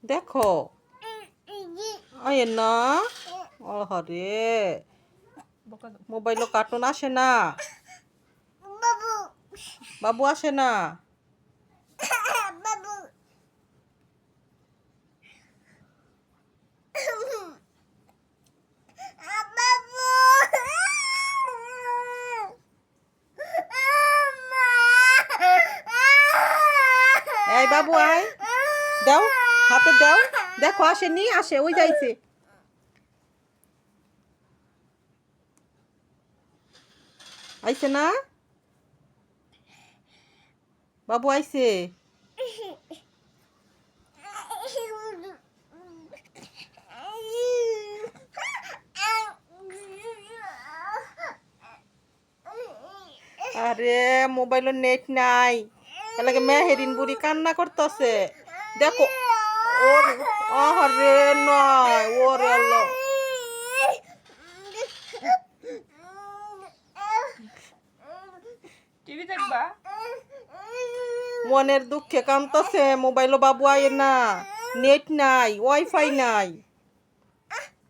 দেখো আয় না আরে মোবাইলে কার্টুন আসে না বাবু আসে না এই বাবু আয় দাও হাতে দাও দেখো আসেনি আসে ওই যাইছে আইছে না বাবু আইছে আরে মোবাইলের নেট নাই এলাকে মেহেরিন বুড়ি কান্না করতেছে দেখো ওর আরে নয় ওরে আল্লাহ টিভি দেখবা মনের দুঃখে কাঁদতেছে মোবাইলও বাবু আয় না নেট নাই ওয়াইফাই নাই